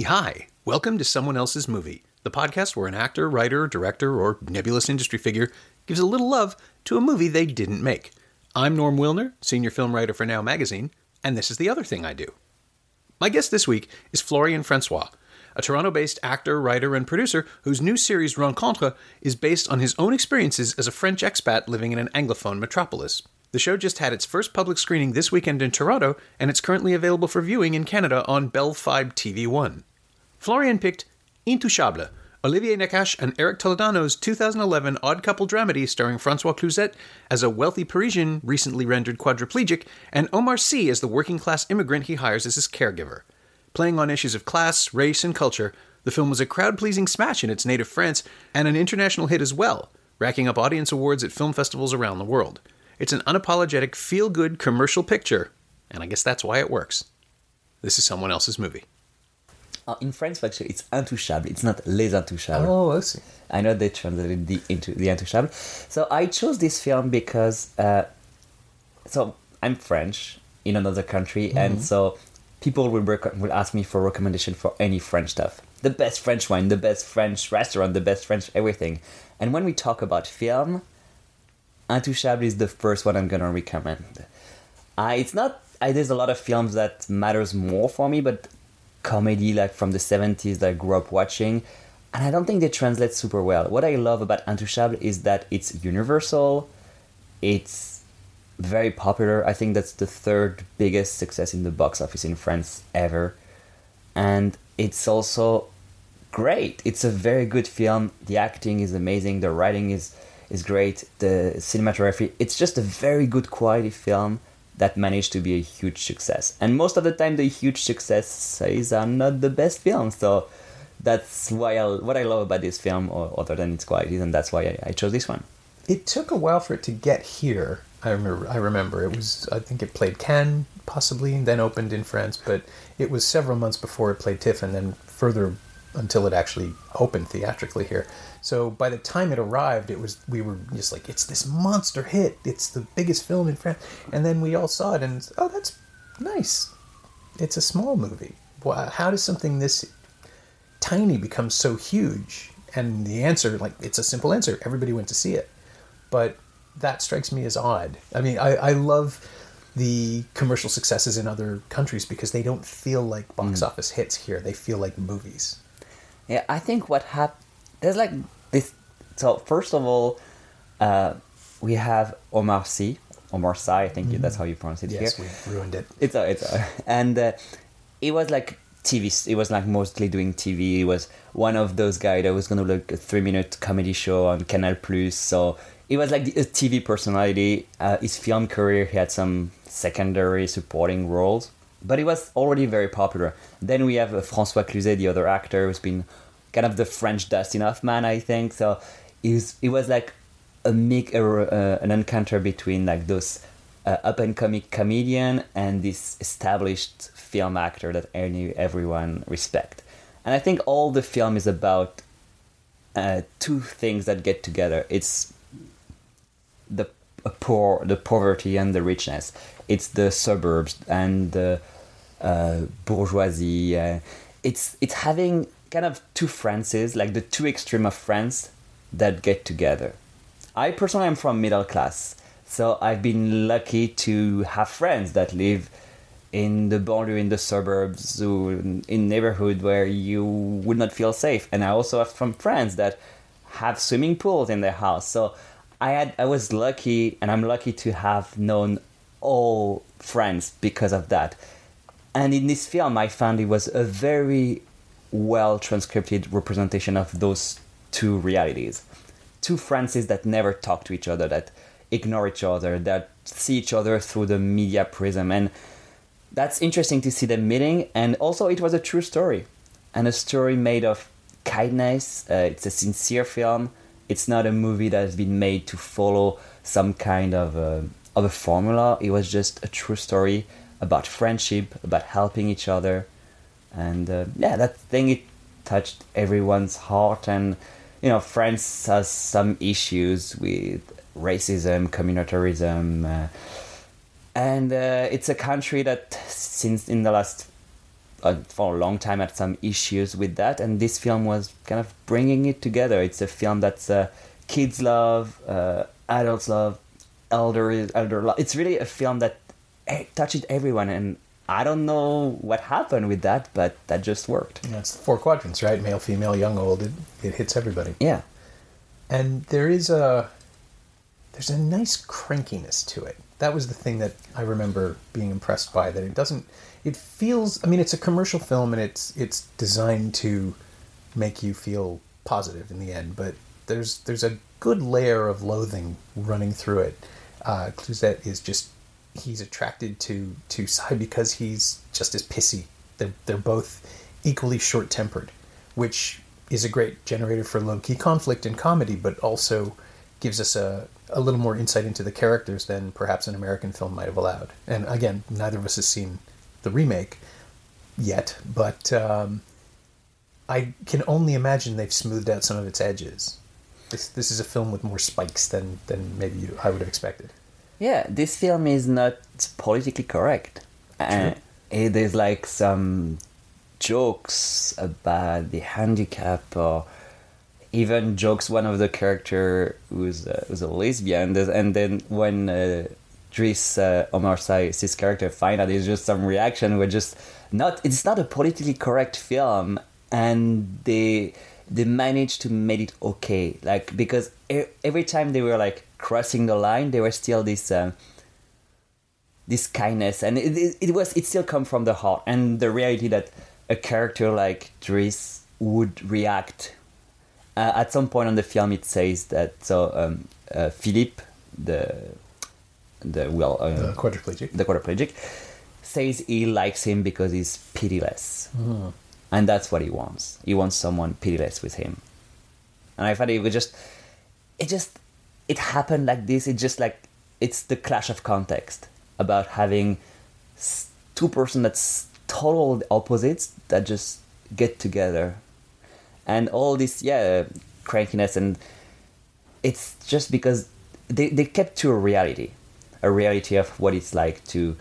Hi, welcome to Someone Else's Movie, the podcast where an actor, writer, director, or nebulous industry figure gives a little love to a movie they didn't make. I'm Norm Wilner, senior film writer for Now Magazine, and this is the other thing I do. My guest this week is Florian François, a Toronto-based actor, writer, and producer whose new series Rencontres is based on his own experiences as a French expat living in an Anglophone metropolis. The show just had its first public screening this weekend in Toronto, and it's currently available for viewing in Canada on Bell Fibe TV1. Florian picked Intouchables, Olivier Nakache and Eric Toledano's 2011 odd couple dramedy starring Francois Cluzet as a wealthy Parisian recently rendered quadriplegic, and Omar C. as the working-class immigrant he hires as his caregiver. Playing on issues of class, race, and culture, the film was a crowd-pleasing smash in its native France and an international hit as well, racking up audience awards at film festivals around the world. It's an unapologetic, feel-good commercial picture, and I guess that's why it works. This is Someone Else's Movie. In French, actually, it's Intouchables. It's not Les Intouchables. Oh, I see. I know they translated the Intouchables. So I chose this film because, so I'm French in another country, and so people will ask me for recommendation for any French stuff. The best French wine, the best French restaurant, the best French everything. And when we talk about film, Intouchables is the first one I'm gonna recommend. There's a lot of films that matters more for me, but comedy like from the 70s that I grew up watching, and I don't think they translate super well. What I love about Intouchables is that it's universal, it's very popular. I think that's the third biggest success in the box office in France ever, and it's also great. It's a very good film. The acting is amazing, the writing is great, the cinematography, it's just a very good quality film that managed to be a huge success. And most of the time, the huge successes are not the best films. So that's what I love about this film, other than its qualities, and that's why I chose this one. It took a while for it to get here. I remember it was, I think it played Cannes, possibly, and then opened in France, but it was several months before it played TIFF, and then further until it actually opened theatrically here. So by the time it arrived, we were just like, it's this monster hit. It's the biggest film in France. And then we all saw it and, oh, that's nice. It's a small movie. How does something this tiny become so huge? And the answer, it's a simple answer. Everybody went to see it. But that strikes me as odd. I mean, I love the commercial successes in other countries because they don't feel like box office hits here. They feel like movies. Yeah, I think what happened, there's like this. So first of all, we have Omar C. I think that's how you pronounce it here. Yes, we ruined it. And it was like TV. It was like mostly doing TV. He was one of those guys that was gonna look a 3-minute comedy show on Canal Plus. So it was like a TV personality. His film career, he had some secondary supporting roles, but he was already very popular. Then we have Francois Cluzet, the other actor, who's been kind of the French Dustin Hoffman, I think. So it was like an encounter between like those up-and-coming comedian and this established film actor that everyone respect. And I think all the film is about two things that get together. It's the poverty and the richness. It's the suburbs and the bourgeoisie. It's having kind of two Frances, like the two extreme of France that get together. I personally am from middle class, so I've been lucky to have friends that live in the banlieue, in the suburbs, in neighborhood where you would not feel safe. And I also have some friends that have swimming pools in their house. So I was lucky, and I'm lucky to have known all friends because of that. And in this film, I found it was a very well transcribed representation of those two realities. Two Frances that never talk to each other, that ignore each other, that see each other through the media prism. And that's interesting to see them meeting. And also it was a true story, and a story made of kindness. It's a sincere film. It's not a movie that has been made to follow some kind of a formula. It was just a true story about friendship, about helping each other. And that thing, touched everyone's heart. And France has some issues with racism, communitarism, and it's a country that since in the last for a long time had some issues with that, and this film was kind of bringing it together. It's a film that's kids love, adults love, elder love. It's really a film that touches everyone, and I don't know what happened with that, but that just worked. Yeah, it's the 4 quadrants, right? Male, female, young, old. It hits everybody. Yeah. And there's a nice crankiness to it. That was the thing that I remember being impressed by, that it feels, I mean, it's a commercial film and it's designed to make you feel positive in the end, but there's a good layer of loathing running through it. Cluzet is just, he's attracted to Sai because he's just as pissy. They're both equally short-tempered, which is a great generator for low-key conflict and comedy, but also gives us a little more insight into the characters than perhaps an American film might have allowed. And again, neither of us has seen the remake yet, but I can only imagine they've smoothed out some of its edges. This is a film with more spikes than maybe I would have expected. Yeah, this film is not politically correct. There's like some jokes about the handicap, or even jokes one of the character who's a lesbian, and then when Driss Omar Sy's character find out, there's just some reaction where it's not a politically correct film, and they managed to make it okay, like, because every time they were like crossing the line, there was still this kindness, and it still come from the heart, and the reality that a character like Driss would react. At some point on the film, it says that Philippe, the quadriplegic, says he likes him because he's pitiless, and that's what he wants. He wants someone pitiless with him, and I thought it happened like this. It's the clash of context about having two persons that's total opposites that just get together. And all this, crankiness, and it's just because they kept to a reality of what it's like to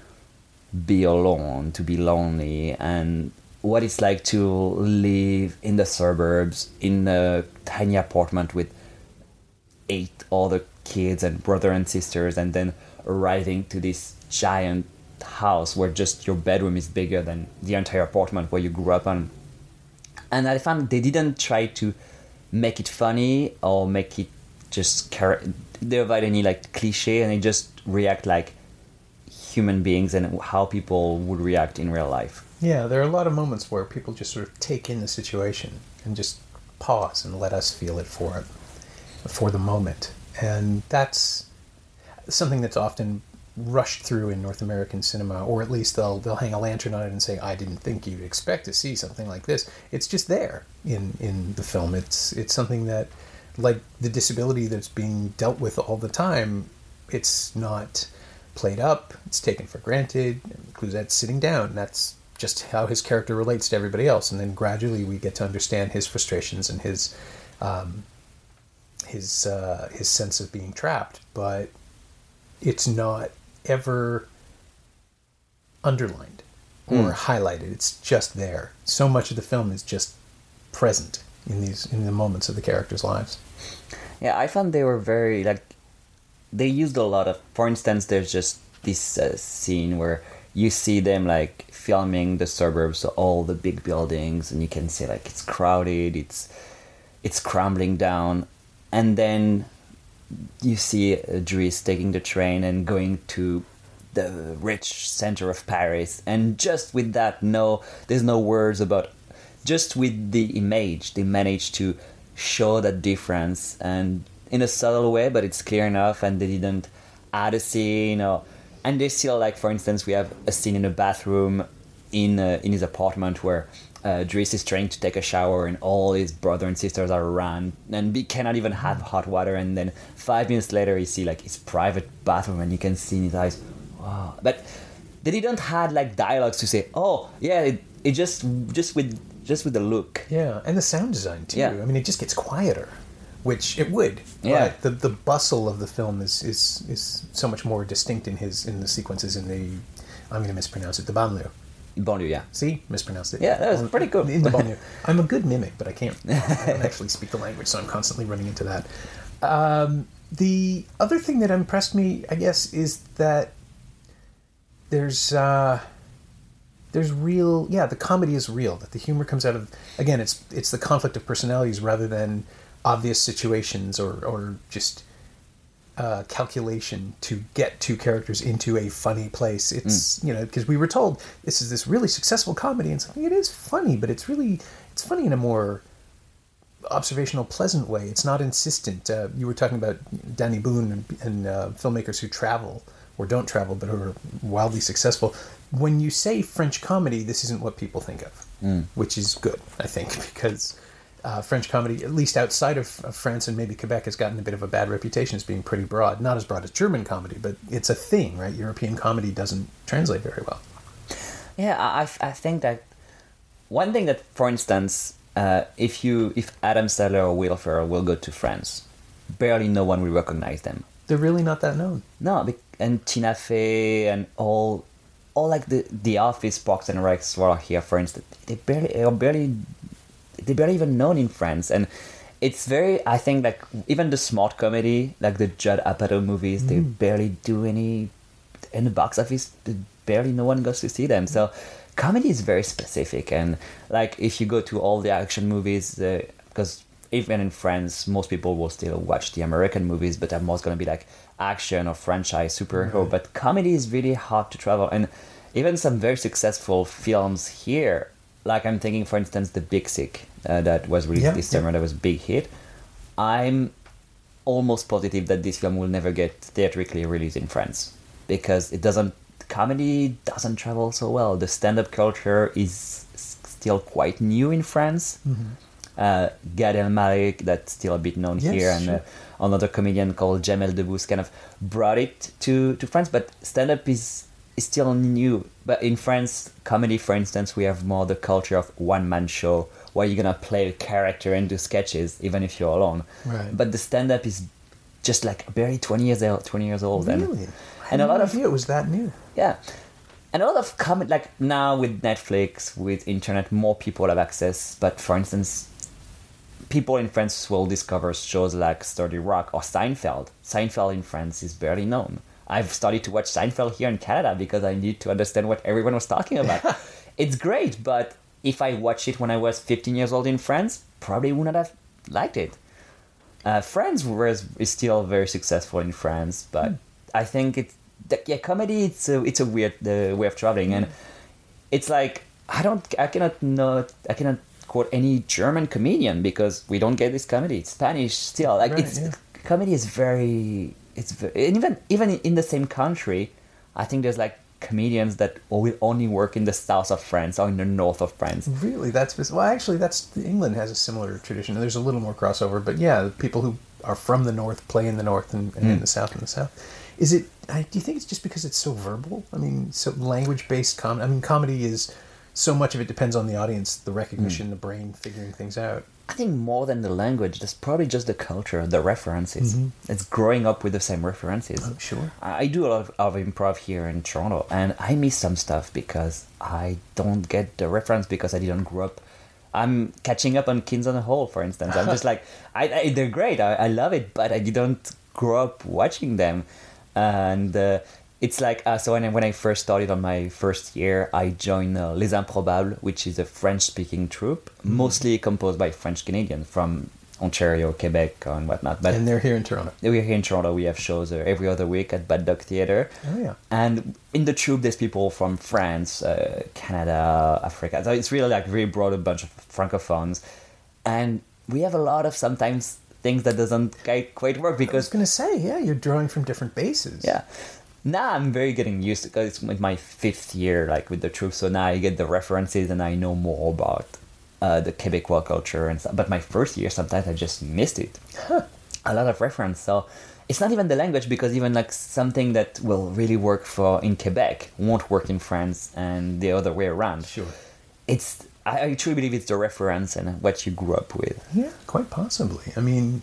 be alone, to be lonely, and what it's like to live in the suburbs in a tiny apartment with 8 other kids and brother and sisters, and then arriving to this giant house where just your bedroom is bigger than the entire apartment where you grew up on. And I found they didn't try to make it funny or make it just they avoid any like cliche, and they just react like human beings and how people would react in real life. Yeah, there are a lot of moments where people just sort of take in the situation and just pause and let us feel it for the moment. And that's something that's often rushed through in North American cinema, or at least they'll hang a lantern on it and say, I didn't think you'd expect to see something like this. It's just there in the film. It's something that, like the disability that's being dealt with all the time, it's not played up, it's taken for granted. Cluzet's sitting down, that's just how his character relates to everybody else, and then gradually we get to understand his frustrations and his sense of being trapped, but it's not ever underlined or highlighted. It's just there. So much of the film is just present in the moments of the characters' lives. Yeah, I found they were very they used a lot of. For instance, there's just this scene where you see them like filming the suburbs, so all the big buildings, and you can see like it's crowded, it's crumbling down, and then you see Driss taking the train and going to the rich center of Paris, and just with that, there's no words about. Just with the image, they managed to show that difference, and in a subtle way, but it's clear enough, and they didn't add a scene, and they still, like, for instance, we have a scene in a bathroom in his apartment where Driss is trying to take a shower, and all his brother and sisters are around, and he cannot even have hot water, and then 5 minutes later you see like his private bathroom, and you can see in his eyes, wow. But they didn't have like dialogues to say, oh yeah, it just with just with the look. Yeah, and the sound design too. Yeah. I mean, it just gets quieter, which it would. Yeah. But the bustle of the film is so much more distinct in the sequences in the, I'm going to mispronounce it, the banlieue. Banlieue, yeah. See? Mispronounced it. Yeah, that was pretty cool. In the banlieue. I'm a good mimic, but I don't actually speak the language, so I'm constantly running into that. The other thing that impressed me, I guess, is that there's real, the comedy is real, that the humor comes out of, again, it's the conflict of personalities rather than obvious situations or just calculation to get two characters into a funny place. It's, because we were told this is this really successful comedy, and something it is funny, but it's funny in a more observational, pleasant way. It's not insistent. You were talking about Danny Boone and filmmakers who travel or don't travel, but who are wildly successful. When you say French comedy, this isn't what people think of, which is good, I think, because French comedy, at least outside of France and maybe Quebec, has gotten a bit of a bad reputation as being pretty broad. Not as broad as German comedy, but it's a thing, right? European comedy doesn't translate very well. Yeah, I think that one thing that, for instance, if Adam Sandler or Will Ferrell will go to France, barely no one will recognize them. They're really not that known. No, and Tina Fey and all like the Office, Parks and Recs were here, for instance. They're barely even known in France, and it's very, I think, like even the smart comedy, like the Judd Apatow movies, they barely do any in the box office. Barely no one goes to see them. So comedy is very specific, and like if you go to all the action movies, because even in France, most people will still watch the American movies, but they're most going to be like action or franchise superhero. Mm-hmm. But comedy is really hard to travel, and even some very successful films here, like I'm thinking, for instance, The Big Sick that was released this summer, that was a big hit. I'm almost positive that this film will never get theatrically released in France because comedy doesn't travel so well. The stand-up culture is still quite new in France. Gad Elmaleh, that's still a bit known here, and another comedian called Jamel Debbouze kind of brought it to France, but stand-up is still new. But in France, comedy, for instance, we have more the culture of one-man show where you're gonna play a character and do sketches even if you're alone. Right. But the stand-up is just like barely 20 years old. Really? And a lot of it was that new. Yeah. And a lot of comedy, like now with Netflix, with internet, more people have access. But for instance, people in France will discover shows like 30 Rock or Seinfeld. Seinfeld in France is barely known. I've started to watch Seinfeld here in Canada because I need to understand what everyone was talking about. It's great, but if I watched it when I was 15 years old in France, probably wouldn't have liked it. Friends is still very successful in France, but I think comedy, it's a weird way of traveling, and it's like I cannot quote any German comedian because we don't get this comedy. It's Spanish still. Like comedy is very. And even in the same country, I think there's like comedians that will only work in the south of France or in the north of France. Really, actually, England has a similar tradition. There's a little more crossover, but the people who are from the north play in the north and in the south in the south. Is it? Do you think it's just because it's so verbal? I mean, so language-based comedy. I mean, comedy is so much of it depends on the audience, the recognition, the brain figuring things out. I think more than the language, that's probably just the culture, the references. It's growing up with the same references. Oh, sure. I do a lot of improv here in Toronto, and I miss some stuff because I don't get the reference because I didn't grow up. I'm catching up on Kids on the Hall, for instance. I'm just like, they're great. I love it, but I didn't grow up watching them. And it's like, so when I first started on my first year, I joined Les Improbables, which is a French-speaking troupe, mostly composed by French Canadians from Ontario, Quebec, and whatnot. And they're here in Toronto. We're here in Toronto. We have shows every other week at Bad Dog Theatre. Oh, yeah. And in the troupe, there's people from France, Canada, Africa. So it's really like very broad, a bunch of francophones. And we have a lot of sometimes things that doesn't quite work because... I was going to say, you're drawing from different bases. Yeah. Now I'm very getting used to it because it's with my 5th year like with the troupe, so now I get the references and I know more about the Quebecois culture and stuff. But my first year, sometimes I just missed it. A lot of reference. So it's not even the language because even like something that will really work in Quebec won't work in France and the other way around. Sure. It's I truly believe it's the reference and what you grew up with. Yeah, quite possibly. I mean,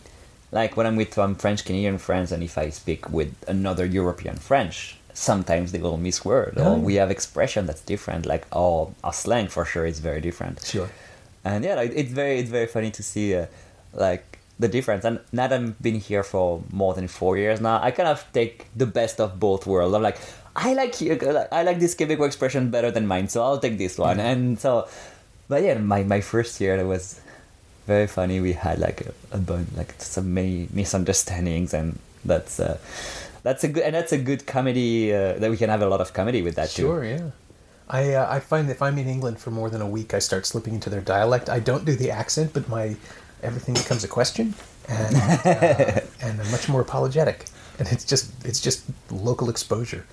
like when I'm with French Canadian friends, and if I speak with another European French, sometimes they will miss word, or we have expression that's different. Like our slang for sure is very different. Sure. And yeah, like, it's very funny to see like the difference. And now that I've been here for more than 4 years now, I kind of take the best of both worlds. I'm like, I like this Quebecois expression better than mine, so I'll take this one. And so, but yeah, my first year, it was very funny. We had like a bunch, like some many misunderstandings, and that's a good comedy that we can have a lot of comedy with that too. Sure, yeah. I find if I'm in England for more than a week, I start slipping into their dialect. I don't do the accent, but everything becomes a question, and and I'm much more apologetic. And it's just local exposure.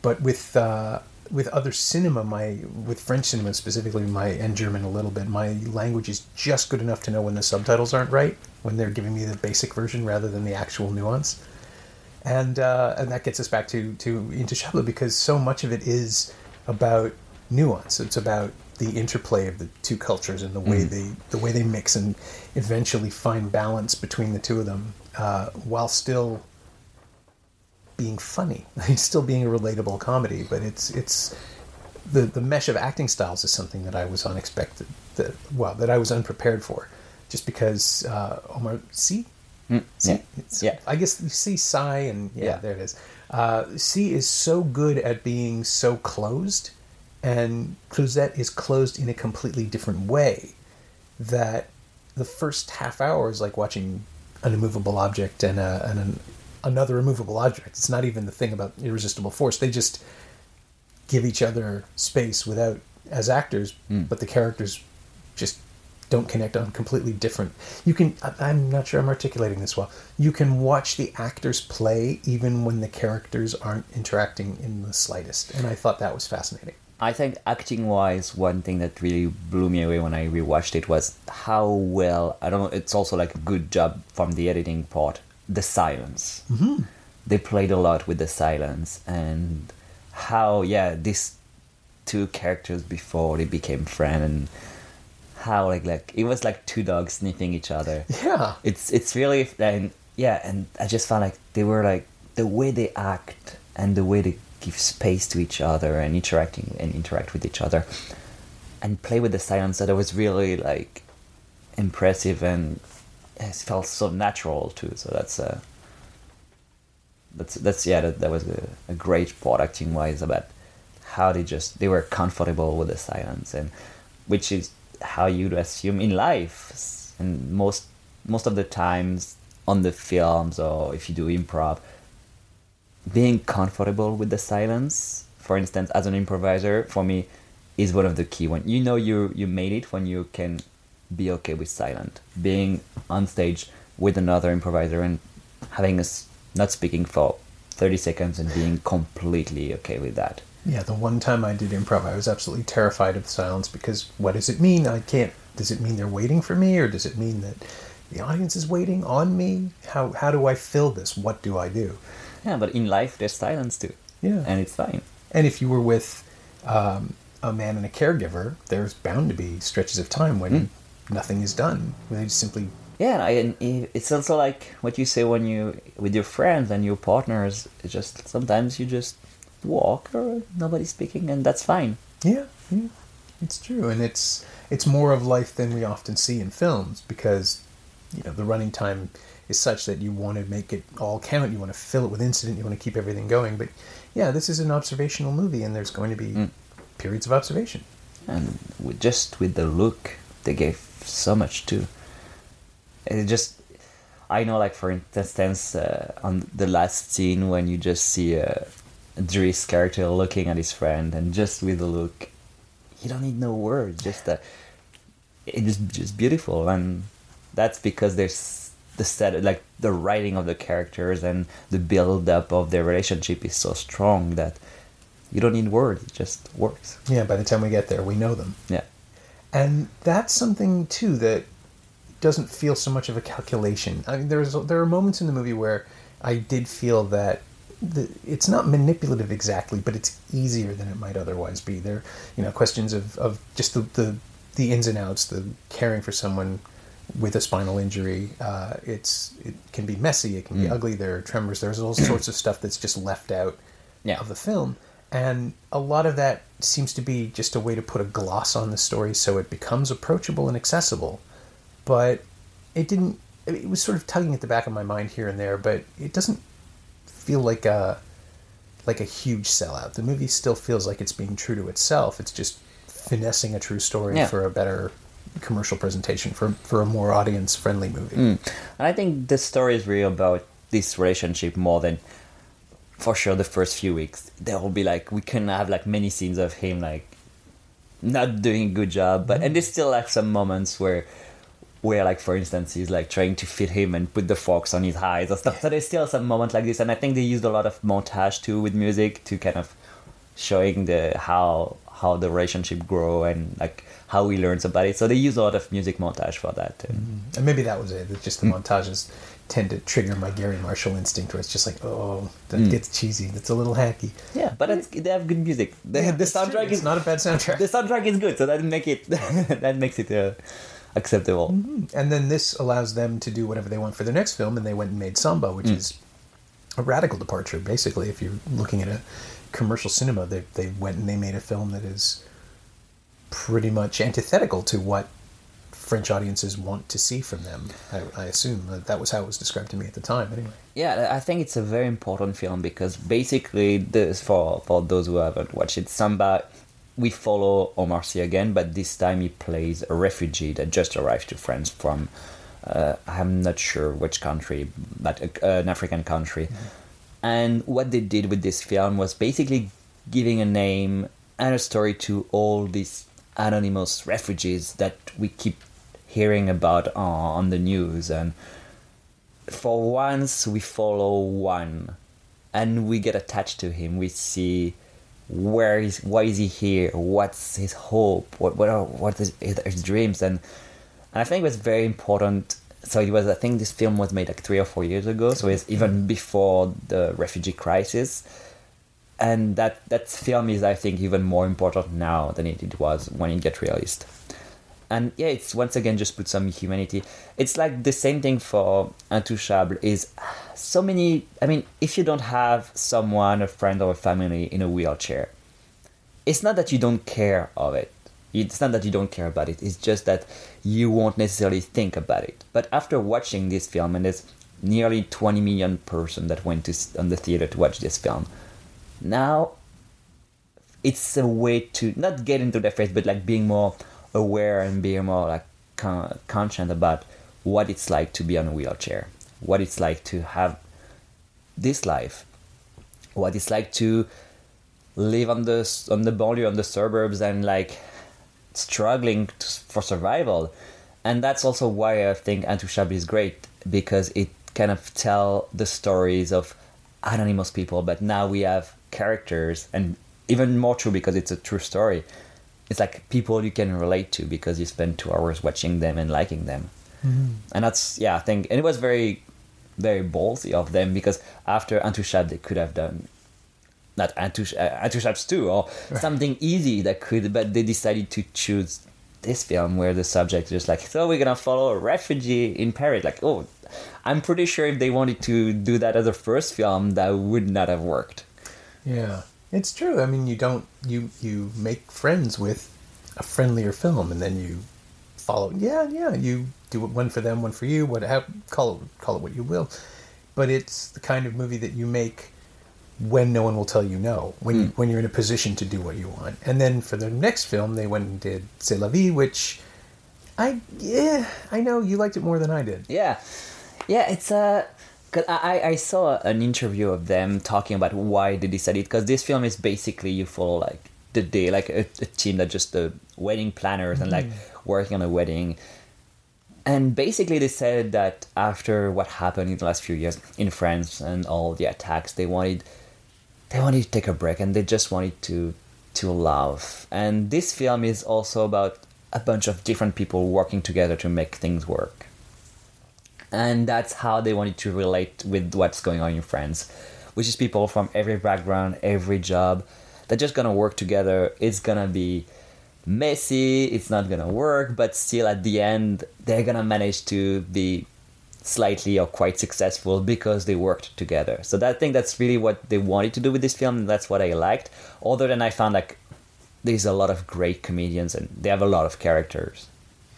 But with other cinema, with French cinema specifically, and German a little bit, my language is just good enough to know when the subtitles aren't right, when they're giving me the basic version rather than the actual nuance. And that gets us back to Intouchables, because so much of it is about nuance. It's about the interplay of the two cultures and the way they mix and eventually find balance between the two of them, while still being funny, still being a relatable comedy. But it's the mesh of acting styles is something that I was unexpected, that I was unprepared for, just because Omar, see. Yeah. I guess you see Psy, and there it is. C is so good at being so closed, and Cluzet is closed in a completely different way, that the first half hour is like watching an immovable object and another immovable object. It's not even the thing about irresistible force. They just give each other space without, as actors, but the characters just don't connect on completely different. I'm not sure I'm articulating this well. You can watch the actors play even when the characters aren't interacting in the slightest. And I thought that was fascinating. I think acting-wise, one thing that really blew me away when I rewatched it was how well, I don't know, it's also like a good job from the editing part, the silence. Mm-hmm. They played a lot with the silence, and how, these two characters before they became friends, and how like it was like two dogs sniffing each other. Yeah. It's really, and I just found like they were like, the way they act and the way they give space to each other and interact with each other and play with the silence, that it was really like impressive, and it felt so natural too. So that was a great part acting wise, about how they were comfortable with the silence, and which is how you'd assume in life, and most of the times on the films, or if you do improv, being comfortable with the silence, for instance, as an improviser, for me, is one of the key. When you made it, when you can be okay with silent, being on stage with another improviser and having us not speaking for 30 seconds and being completely okay with that. Yeah, the one time I did improv, I was absolutely terrified of the silence, because what does it mean? Does it mean they're waiting for me, or does it mean that the audience is waiting on me? How do I fill this? What do I do? Yeah, but in life there's silence too. Yeah. And it's fine. And if you were with a man and a caregiver, there's bound to be stretches of time when nothing is done. When they just simply... Yeah, and it's also like what you say when you with your friends and your partners. It's just sometimes you just walk or nobody's speaking, and that's fine. Yeah, it's true, and it's more of life than we often see in films, because the running time is such that you want to make it all count. You want to fill it with incident. You want to keep everything going. But yeah, this is an observational movie, and there's going to be periods of observation. And with the look, they gave so much too. I know, like for instance, on the last scene when you just see Dries' character looking at his friend, and just with the look, you don't need no words. It's just beautiful, and that's because there's the set, like the writing of the characters and the build up of their relationship is so strong that you don't need words. It just works. Yeah, by the time we get there, we know them. Yeah, and that's something too that doesn't feel so much of a calculation. I mean, there are moments in the movie where I did feel that it's not manipulative exactly, but it's easier than it might otherwise be. There, questions of just the ins and outs, the caring for someone with a spinal injury. It can be messy, it can be ugly. There are tremors. There's all sorts of stuff that's just left out of the film, and a lot of that seems to be just a way to put a gloss on the story so it becomes approachable and accessible. But it didn't. It was sort of tugging at the back of my mind here and there, but it doesn't feel like a huge sellout. The movie still feels like it's being true to itself. It's just finessing a true story for a better commercial presentation, for a more audience-friendly movie. And I think the story is really about this relationship more than, for sure, the first few weeks. There will be we can have many scenes of him not doing a good job, but and there's still some moments where for instance he's trying to feed him and put the forks on his eyes or stuff. So there's still some moments like this, and I think they used a lot of montage too with music to kind of showing how the relationship grow and how he learns about it. So they use a lot of music montage for that too. And maybe that was it. It's just the montages tend to trigger my Gary Marshall instinct, where it's just that gets cheesy. That's a little hacky. Yeah, but they have good music. The soundtrack is not a bad soundtrack. The soundtrack is good, so that makes it acceptable. And then this allows them to do whatever they want for their next film, and they went and made Samba, which is a radical departure, basically. If you're looking at a commercial cinema, they went and they made a film that is pretty much antithetical to what French audiences want to see from them. I assume that was how it was described to me at the time, anyway. Yeah, I think it's a very important film because basically, for those who haven't watched it, Samba, we follow Omar again, but this time he plays a refugee that just arrived to France from, I'm not sure which country, but an African country. And what they did with this film was basically giving a name and a story to all these anonymous refugees that we keep hearing about on the news. And for once, we follow one, and we get attached to him. We see why is he here? What's his hope? What is his dreams? And I think it was very important. So I think this film was made 3 or 4 years ago. So it's even before the refugee crisis. And that film is, I think, even more important now than it was when it got released. And yeah, it's once again just put some humanity. It's the same thing for Intouchables. Is so many. I mean, if you don't have someone, a friend or a family in a wheelchair, it's not that you don't care of it. It's not that you don't care about it. It's just that you won't necessarily think about it. But after watching this film, and there's nearly 20 million person that went on the theater to watch this film, now it's a way to not get into their face, but being more aware and being more conscious about what it's like to be on a wheelchair, what it's like to have this life, what it's like to live on the banlieue, on the suburbs, and struggling for survival. And that's also why I think Intouchables is great, because it kind of tell the stories of anonymous people, but now we have characters, and even more true because it's a true story. It's people you can relate to because you spend 2 hours watching them and liking them. And that's, I think, and it was very, very ballsy of them, because after Intouchables they could have done not Intouchables 2 or something easy that could, but they decided to choose this film where the subject is just so we're gonna follow a refugee in Paris. I'm pretty sure if they wanted to do that as a first film, that would not have worked. Yeah, it's true. I mean, you make friends with a friendlier film, and then you follow. You do one for them, one for you. Call it what you will, but it's the kind of movie that you make when no one will tell you no, when you're in a position to do what you want. And then for the next film, they went and did C'est la vie, which I know you liked it more than I did. Yeah, it's cause I saw an interview of them talking about why they decided, because this film is basically you follow the day, a team that just the wedding planners and working on a wedding. And basically they said that after what happened in the last few years in France and all the attacks, they wanted to take a break, and they just wanted to love. And this film is also about a bunch of different people working together to make things work. And that's how they wanted to relate with what's going on in France. which is people from every background, every job. They're just gonna work together. It's gonna be messy, it's not gonna work, but still at the end, they're gonna manage to be slightly or quite successful because they worked together. So I think that's really what they wanted to do with this film, and that's what I liked. Other than I found like there's a lot of great comedians and they have a lot of characters.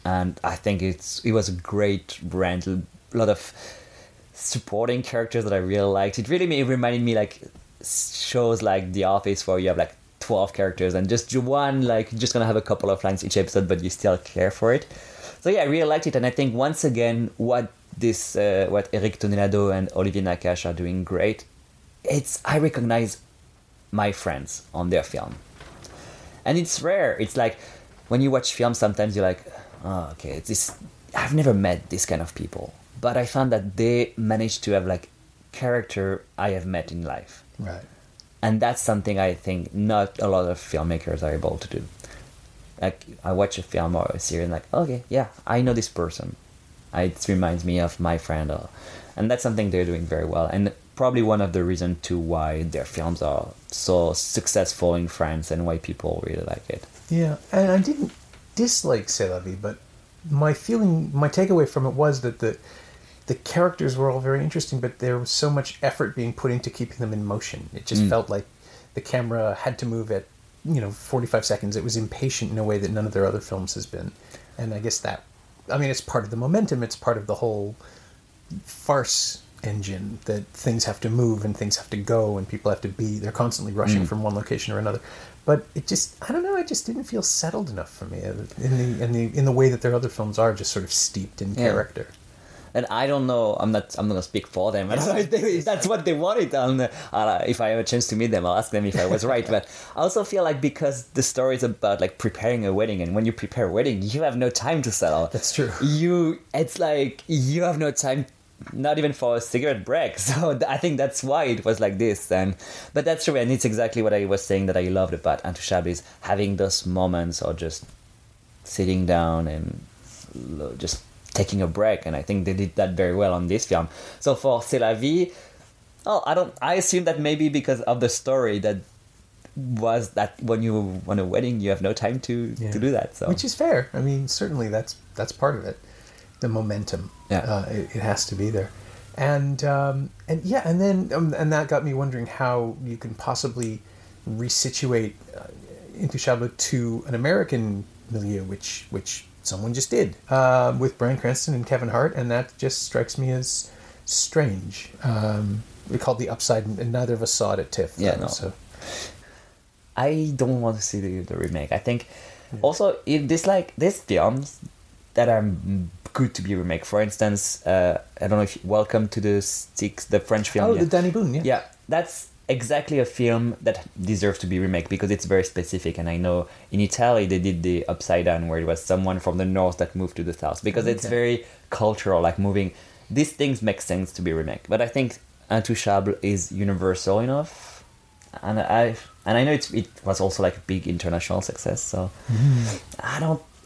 And I think it was a great brand, a lot of supporting characters that I really liked. It reminded me like shows like The Office where you have like 12 characters and just one like just gonna have a couple of lines each episode, but you still care for it. So yeah, I really liked it, and I think once again what Eric Toledano and Olivier Nakache are doing great. I recognize my friends on their film, and it's rare. It's like when you watch films, sometimes you're like, oh, okay, I've never met this kind of people, but I found that they managed to have like character I have met in life. Right. And that's something I think not a lot of filmmakers are able to do. Like, I watch a film or a series and like, okay, yeah, I know this person. It reminds me of my friend. And that's something they're doing very well. And probably one of the reasons too why their films are so successful in France and why people really like it. Yeah, and I didn't dislike C'est la vie, but my takeaway from it was that the characters were all very interesting, but there was so much effort being put into keeping them in motion. It just felt like the camera had to move at 45 seconds. It was impatient in a way that none of their other films has been. And I guess it's part of the momentum. It's part of the whole farce engine that things have to move and things have to go and people have to be. They're constantly rushing from one location or another. But it just, I don't know, it just didn't feel settled enough for me in the way that their other films are, just sort of steeped in character. And I don't know, I'm not gonna speak for them. I don't know if that's what they wanted. If I have a chance to meet them, I'll ask them if I was right. But I also feel like because the story is about like preparing a wedding, and when you prepare a wedding, you have no time to settle. That's true. It's like you have no time, not even for a cigarette break. So I think that's why it was like this. But that's true, and it's exactly what I was saying that I loved about Intouchables, is having those moments or just sitting down and just taking a break, and I think they did that very well on this film. So for C'est la vie, I assume that maybe because of the story that was that when you want a wedding, you have no time to do that. So which is fair. I mean, certainly that's part of it. The momentum, it has to be there, and that got me wondering how you can possibly resituate Intouchables to an American milieu, which someone just did with Bryan Cranston and Kevin Hart, and that just strikes me as strange. We called The Upside, and neither of us saw it at TIFF. So I don't want to see the remake. I think also if there's films that are good to be remake. For instance, I don't know if Welcome to the Six, the French film. The Danny Boone. Yeah, that's exactly a film that deserves to be remade because it's very specific. And I know in Italy they did the Upside Down, where it was someone from the north that moved to the south, because it's very cultural, like moving. These things make sense to be remade. But I think Intouchables is universal enough, and I know it was also like a big international success. So I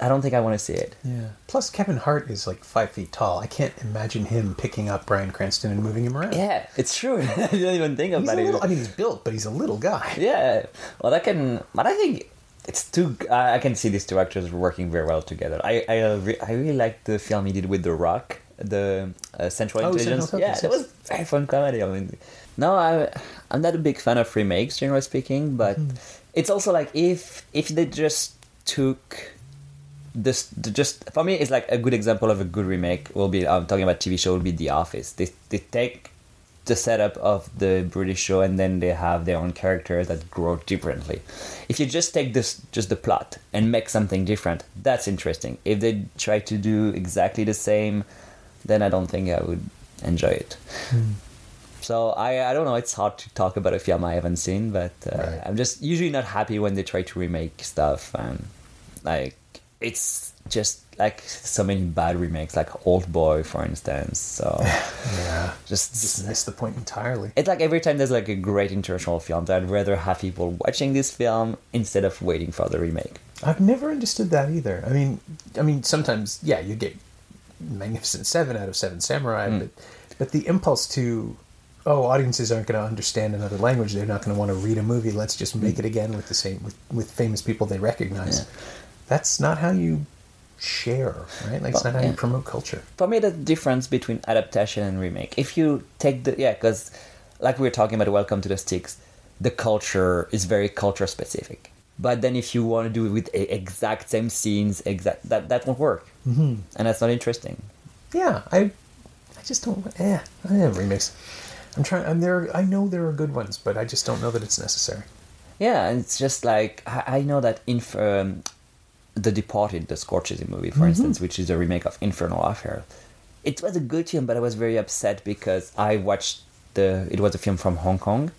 don't think I want to see it. Yeah. Plus, Kevin Hart is like 5 feet tall. I can't imagine him picking up Bryan Cranston and moving him around. Yeah, it's true. I didn't even think about it. I mean, he's built, but he's a little guy. Yeah. Well, but I think it's too. I can see these two actors working very well together. I really liked the film he did with The Rock, the Central Intelligence. It was very fun comedy. I mean, no, I'm not a big fan of remakes, generally speaking, but it's also like if they just took. Just for me, it's like a good example of a good remake will be, I'm talking about TV show, will be The Office. They take the setup of the British show and then they have their own characters that grow differently. If you just take just the plot and make something different, that's interesting. If they try to do exactly the same, then I don't think I would enjoy it. So I don't know, it's hard to talk about a film I haven't seen, but I'm just usually not happy when they try to remake stuff, and like it's just like so many bad remakes, like Old Boy, for instance. So just missed the point entirely. It's like every time there's like a great international film, I'd rather have people watching this film instead of waiting for the remake. I've never understood that either. I mean, sometimes you get Magnificent Seven out of Seven Samurai, but the impulse to audiences aren't going to understand another language. They're not going to want to read a movie. Let's just make it again with the same with famous people they recognize. Yeah. That's not how you share, right? Like, it's not how you promote culture. For me, the difference between adaptation and remake. If you take because like we were talking about Welcome to the Sticks, the culture is very culture specific. But then if you want to do it with exact same scenes, that won't work. Mm-hmm. And that's not interesting. Yeah, I just don't. I have remakes. I know there are good ones, but I just don't know that it's necessary. Yeah, and it's just like I know that The Departed, the Scorsese movie, for instance, which is a remake of Infernal Affair. It was a good film, but I was very upset because I watched it was a film from Hong Kong,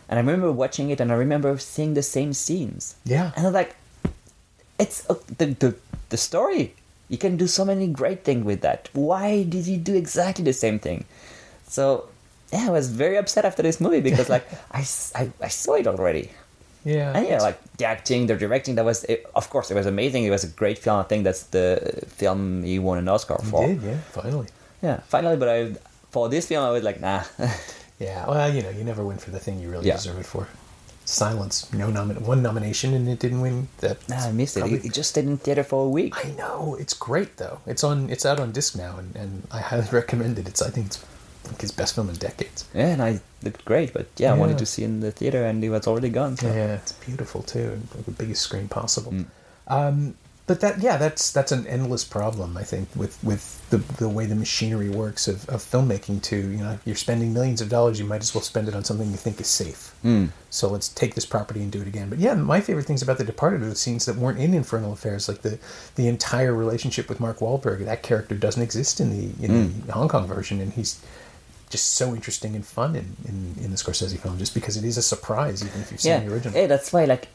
and I remember watching it, and I remember seeing the same scenes. Yeah, and I was like, it's the story. You can do so many great things with that. Why did you do exactly the same thing? So yeah, I was very upset after this movie because like I saw it already. Yeah, and like the acting, the directing, of course, it was amazing. It was a great film. I think that's the film he won an Oscar for. He did, yeah, finally. Yeah, finally. But for this film, I was like, nah. Yeah, well, you never win for the thing you really deserve it for. Silence, one nomination, and it didn't win. I missed it. It just stayed in theater for a week. I know, it's great though. It's out on disc now, and I highly recommend it. I think it's his best film in decades. Yeah, and it looked great, but I wanted to see it in the theater, and it was already gone. So. Yeah, it's beautiful too, the biggest screen possible. But that's an endless problem, I think, with the way the machinery works of filmmaking too. You're spending millions of dollars, you might as well spend it on something you think is safe. So let's take this property and do it again. But yeah, my favorite things about The Departed are the scenes that weren't in Infernal Affairs, like the entire relationship with Mark Wahlberg. That character doesn't exist in the Hong Kong version, and he's just so interesting and fun in the Scorsese film, just because it is a surprise, even if you've seen the original. Yeah, that's why, like,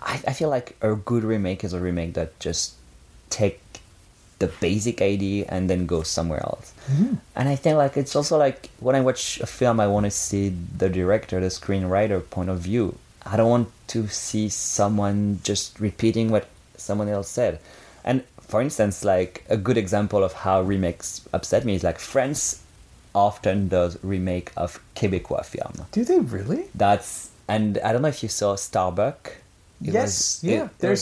I feel like a good remake is a remake that just take the basic idea and then go somewhere else. Mm-hmm. And I think like it's also like when I watch a film, I want to see the director, the screenwriter point of view. I don't want to see someone just repeating what someone else said. And for instance, like a good example of how remakes upset me is like France often does remake of Québécois film. Do they really? And I don't know if you saw Starbuck. There's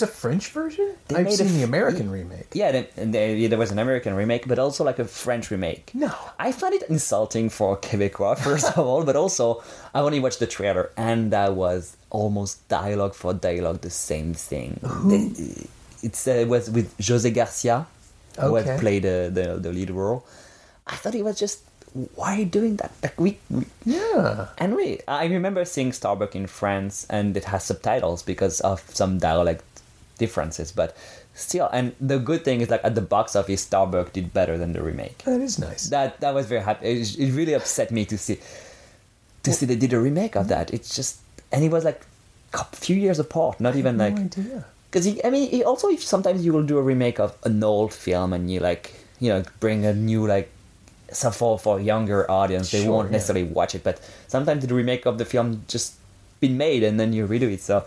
a French version? I've seen the American remake. Yeah, there was an American remake, but also like a French remake. No. I find it insulting for Québécois, first of all, but also I only watched the trailer, and that was almost dialogue for dialogue the same thing. It was with José Garcia, who had played the lead role. I thought it was just... Why are you doing that? Like I remember seeing Starbuck in France, and it has subtitles because of some dialect differences, but still. And the good thing is, like at the box office, Starbuck did better than the remake. That is nice. That was very happy. It really upset me to see they did a remake of that. It's just, and it was like a few years apart. Not even like. No idea. Because also if sometimes you will do a remake of an old film, and you bring a new like. So for a younger audience, they won't necessarily watch it, but sometimes the remake of the film just been made and then you redo it. So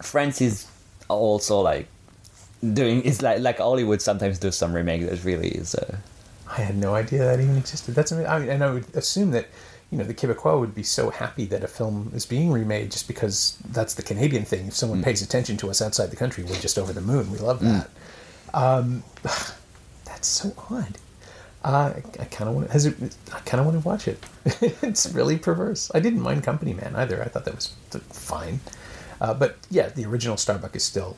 France is also like it's like Hollywood sometimes does some remake that really is. I had no idea that even existed. That's amazing. And I would assume that the Québécois would be so happy that a film is being remade just because that's the Canadian thing. If someone pays attention to us outside the country, we're just over the moon. We love that. That's so odd. I kind of want to watch it. It's really perverse. I didn't mind Company Man either. I thought that was fine. But yeah, the original Starbuck is still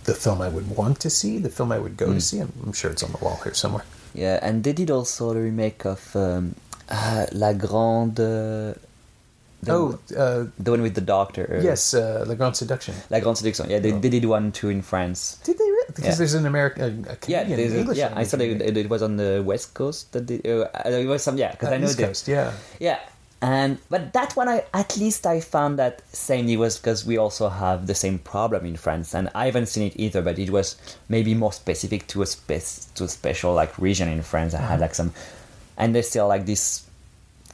the film I would want to see, the film I would go to see. I'm sure it's on the wall here somewhere. Yeah, and they did also the remake of La Grande... the one with the doctor. Yes, La Grande Seduction. La Grande Seduction. Yeah, they did one too in France. Did they really? Because there's an American, a Canadian, English. Yeah, I saw it was on the West Coast. That it was some because I know East Coast. Yeah. But that one at least I found that same. It was because we also have the same problem in France, and I haven't seen it either. But it was maybe more specific to a special like region in France. I had like some, and there's still like this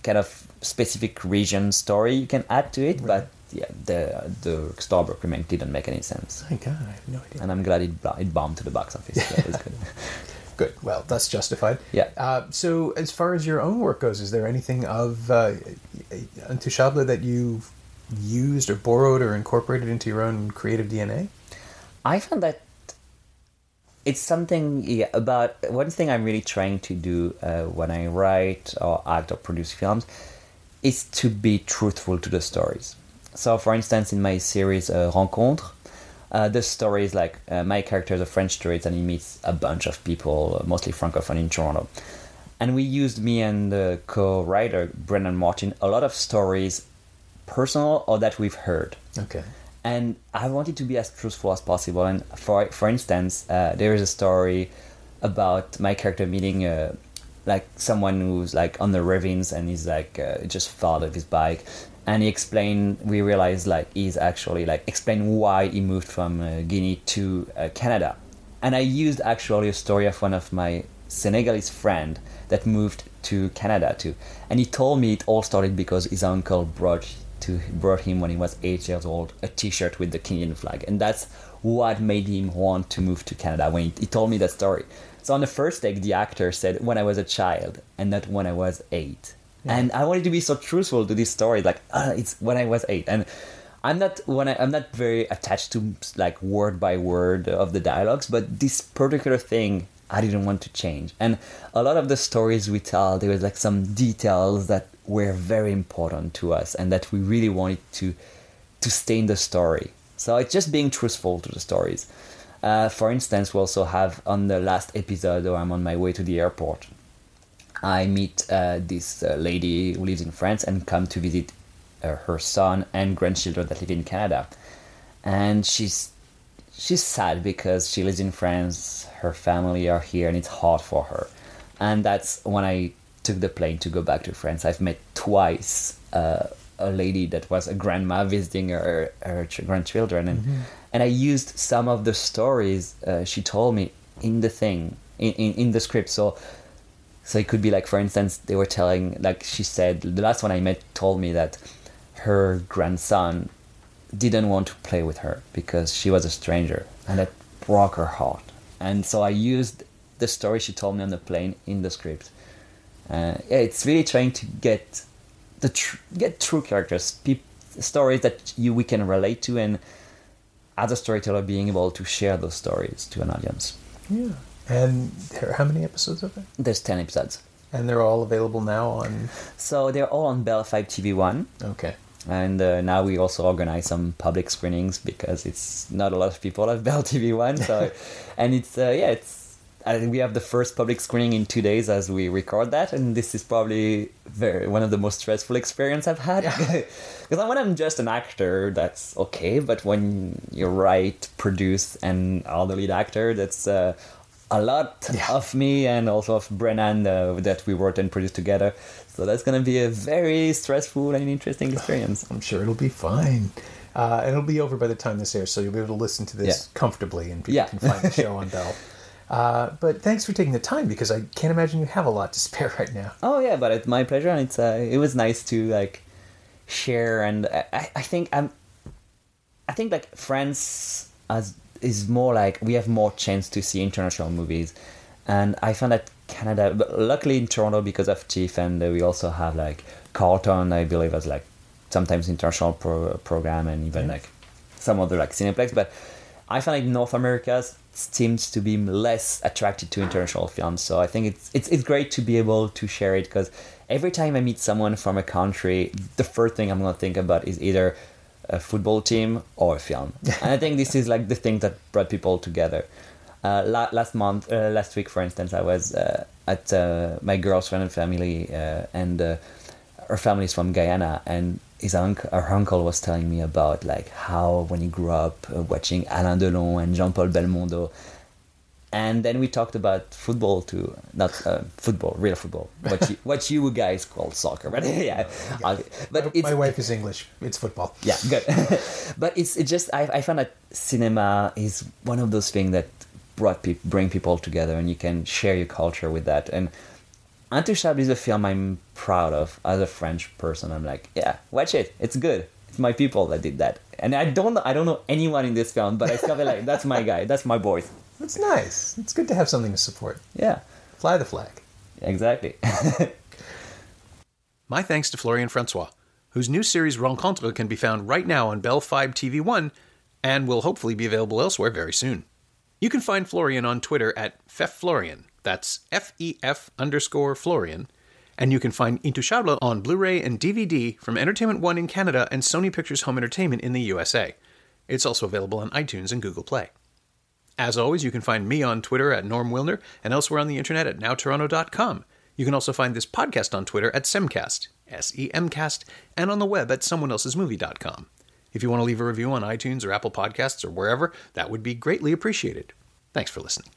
kind of specific region story you can add to it, but the Starbuck remake didn't make any sense. My God, I have no idea. And I'm glad it bombed to the box office. That was good. Good. Well, that's justified. Yeah. So as far as your own work goes, is there anything of Intouchables that you've used or borrowed or incorporated into your own creative DNA? I found that it's something about one thing I'm really trying to do when I write or act or produce films is to be truthful to the stories. So, for instance, in my series Rencontres, the story is like my character is a French tourist and he meets a bunch of people, mostly francophone in Toronto. And we used, me and the co-writer Brendan Martin, a lot of stories, personal or that we've heard. Okay. And I wanted to be as truthful as possible. And for instance, there is a story about my character meeting like someone who's like on the ravines and he's like just fell out of his bike. And we realized like he's actually like explained why he moved from Guinea to Canada. And I used actually a story of one of my Senegalese friend that moved to Canada too. And he told me it all started because his uncle brought him when he was 8 years old a t-shirt with the Canadian flag, and that's what made him want to move to Canada when he told me that story. So on the first take the actor said when I was a child and not when I was 8. Yeah. And I wanted to be so truthful to this story, like it's when I was 8. And I'm not very attached to like word by word of the dialogues, but this particular thing I didn't want to change. And a lot of the stories we tell, there was like some details that were very important to us and that we really wanted to stay in the story. So it's just being truthful to the stories. For instance, we also have on the last episode where I'm on my way to the airport, I meet this lady who lives in France and come to visit her son and grandchildren that live in Canada. And she's sad because she lives in France, her family are here, and it's hard for her. And that's when I took the plane to go back to France. I've met twice a lady that was a grandma visiting her grandchildren, and I used some of the stories she told me in the thing, in the script. So it could be like, for instance, they were telling, like she said, the last one I met told me that her grandson didn't want to play with her because she was a stranger, and that broke her heart. And so I used the story she told me on the plane in the script. It's really trying to get true characters, stories that we can relate to, and as a storyteller being able to share those stories to an audience. Yeah. And how many episodes are there? There's 10 episodes. And they're all available now on... So they're all on Bell Fibe TV1. Okay. And now we also organize some public screenings because it's not a lot of people at Bell TV1. So, and we have the first public screening in 2 days as we record that, and this is probably one of the most stressful experience I've had. Because when I'm just an actor, that's okay, but when you write, produce, and are the lead actor, that's a lot of me and also of Brennan that we wrote and produced together. So that's going to be a very stressful and interesting experience. I'm sure it'll be fine. And it'll be over by the time this airs, so you'll be able to listen to this comfortably, and people can find the show on Bell. But thanks for taking the time, because I can't imagine you have a lot to spare right now. Oh yeah, but it's my pleasure, and it was nice to like share. And I think like France is more like we have more chance to see international movies, and I found that Canada, but luckily in Toronto because of TIFF, and we also have like Carlton, I believe, as like sometimes international program, and even like some other like Cineplex. But I find like North America seems to be less attracted to international films. So I think it's great to be able to share it, because every time I meet someone from a country, the first thing I'm going to think about is either a football team or a film. And I think this is like the thing that brought people together. Last week, for instance, I was at my girlfriend and family, and her family is from Guyana, and her uncle was telling me about like how when he grew up watching Alain Delon and Jean-Paul Belmondo, and then we talked about football too, not football, real football, what you guys call soccer, but but my wife is English, it's football. Yeah, good. But it's just I found that cinema is one of those things that bring people together, and you can share your culture with that. And Intouchables is a film I'm proud of as a French person. I'm like, yeah, watch it. It's good. It's my people that did that. And I don't know anyone in this film, but I still feel like that's my guy. That's my boy. It's nice. It's good to have something to support. Yeah. Fly the flag. Exactly. My thanks to Florian François, whose new series Rencontres can be found right now on Bell Fibe TV1 and will hopefully be available elsewhere very soon. You can find Florian on Twitter at FefFlorian. That's FEF_Florian. And you can find Intouchables on Blu-ray and DVD from Entertainment One in Canada and Sony Pictures Home Entertainment in the USA. It's also available on iTunes and Google Play. As always, you can find me on Twitter at Norm Wilner and elsewhere on the internet at nowtoronto.com. You can also find this podcast on Twitter at Semcast, SEMcast, and on the web at someoneelsesmovie.com. If you want to leave a review on iTunes or Apple Podcasts or wherever, that would be greatly appreciated. Thanks for listening.